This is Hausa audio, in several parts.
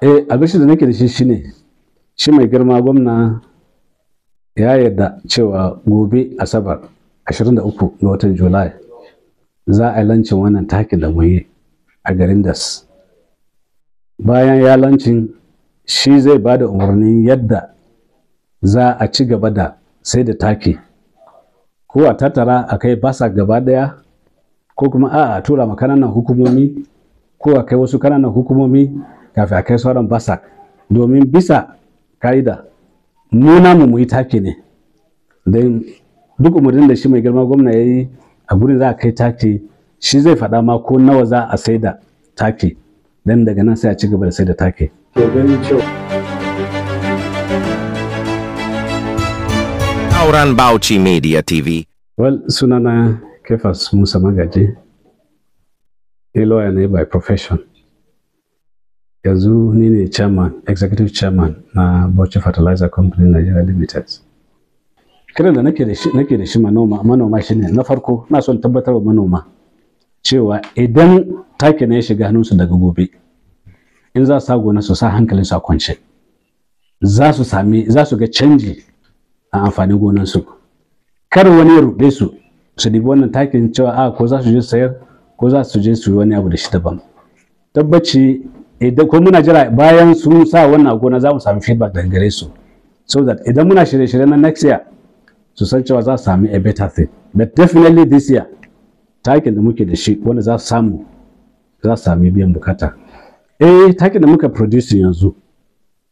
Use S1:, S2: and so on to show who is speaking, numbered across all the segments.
S1: Abin da nake da shi shine shi mai girma gwamna ya yarda cewa gobe Asabar 23 ga watan Julai za a yi lancin wannan takin da muyi a garin Das. Bayan ya lancin shi zai ba da umarnin yadda za a ci gaba da sai da taki, ko a tattara a kai basa gaba daya, ko kuma a tura ma kananan hukumomi, ko a kai wasu kananan hukumomi kafin a kai sauran basa, domin bisa ka'ida mu namu mu yi taki ne. don duk umarnin da shi mai girma gwamna ya yi a gurin za a kai taki, shi zai faɗa ma ko nawa za a sai da taki, don daga nan sai a ci gaba da sai da taki.
S2: Auren Bauchi Media TV.
S1: Well, sunana Kefas Musa Magaji, a lawyer ne by profession. Yanzu ni ne chairman, executive chairman na Bauchi Fertilizer Company Nigeria Limited. Kiran da nake da shi manoma shine, na farko na son tabbatar wa manoma cewa idan taki ne ya shiga hannunsu daga gobe, in za su sa gona su sa hankalinsu a kwance, za su ga canji a amfanin gonansu. Kar wani ya ruɗe su dibi wannan takin cewa ko za su je sayar, ko za su je su yi wani abu da shi daban. Tabbaci idan ko muna jira bayan sun sa wannan gona za mu sami feedback daga gare su, so that idan muna shirye-shirye na next year su san cewa za su sami a better thing. But definitely this year takin da muke da shi wanda za su sami biyan bukata. Takin da muka produce yanzu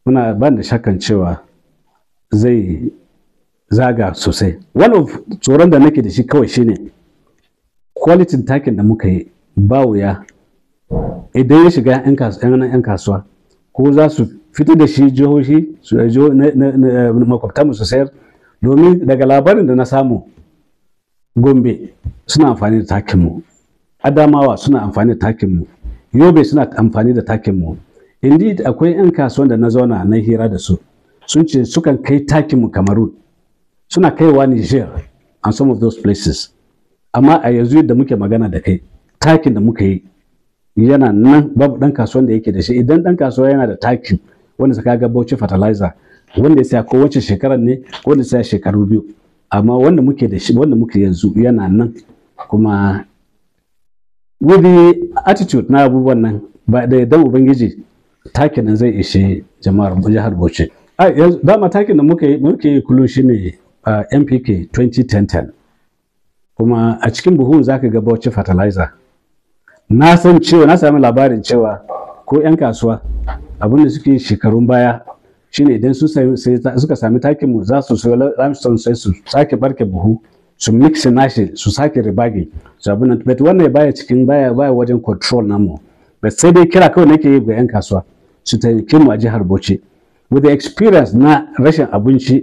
S1: muna ban da shakkan cewa zai zaga sosai. One of tsoron da nake da shi kawai shine quality takin da muka yi ba wuya idan ya shiga yan kasuwa, ko za su fito da shi jihohi makwabtanmu su sayar, domin daga labarin da na samu Gombe suna amfani da takinmu, Adamawa suna amfani da takinmu, Yobe suna amfani da takinmu. Indeed akwai 'yan kasuwan da na zauna na hira da su, sun ce sukan kai takinmu Cameroon, suna kaiwa Niger and some of those places. Amma a yanzu da muke magana da kai, takin da muka yi yana nan, babu dan kasuwan da yake da shi. Idan dan kasuwa yana da takin wanda saka ga Bauchi Fertilizer, wanda ya saya ko wace shekarar ne, ko wanda ya saya shekaru biyu, amma wanda muke da shi, wanda muke yanzu yana nan. Kuma with the attitude na abubuwan nan, ba da dan ubangiji takin nan zai ishe jama'ar jihar Bauchi. Dama takin da muke yi kullu shine NPK 2010. Kuma a cikin buhun zaka ga Bauchi Fertilizer. Na san cewa, na sami labarin cewa ko 'yan kasuwa abin da suke shekarun baya shine idan suka sami takin mu, za su limestone sai su sake barke buhu, su mix nashi, su sake ribage su abin nan. But wannan baya wajen control namu. But sai dai kira kawai nake yi ga 'yan kasuwa su taimake mu a jihar Bauchi with the experience na rashin abinci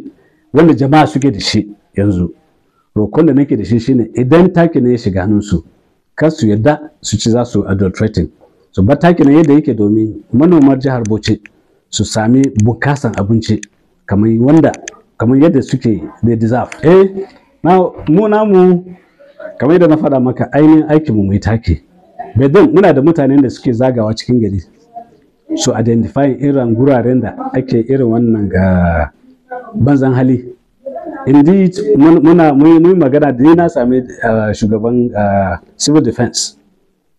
S1: wanda jama'a suke da shi yanzu. Rokon da nake da shi shine idan taki ne ya shiga hannunsu, kar su yadda su ci za su adulterating. So ba taki ne yadda yake, domin manomar jihar Bauchi su sami bukasan abinci kamar yadda suke they deserve. Mu namu kamar yadda na faɗa maka, ainihin aikinmu mu yi taki. Bedin muna da mutanen da suke zagawa cikin gari su identify irin guraren da ake irin wannan ga banzan hali. Indeed mun magana da ni, na sami shugaban civil defense,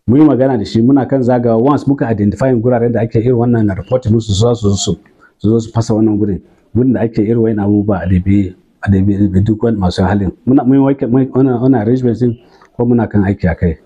S1: mun yi magana da shi, muna kan zagawa. Once muka identify guraren da ake irin wannan na report musu, su zo su fasa wannan gurin da ake irin wayan abubuwa a dabe duk wani masu halin. Muna arrangement din ko muna kan aiki a kai.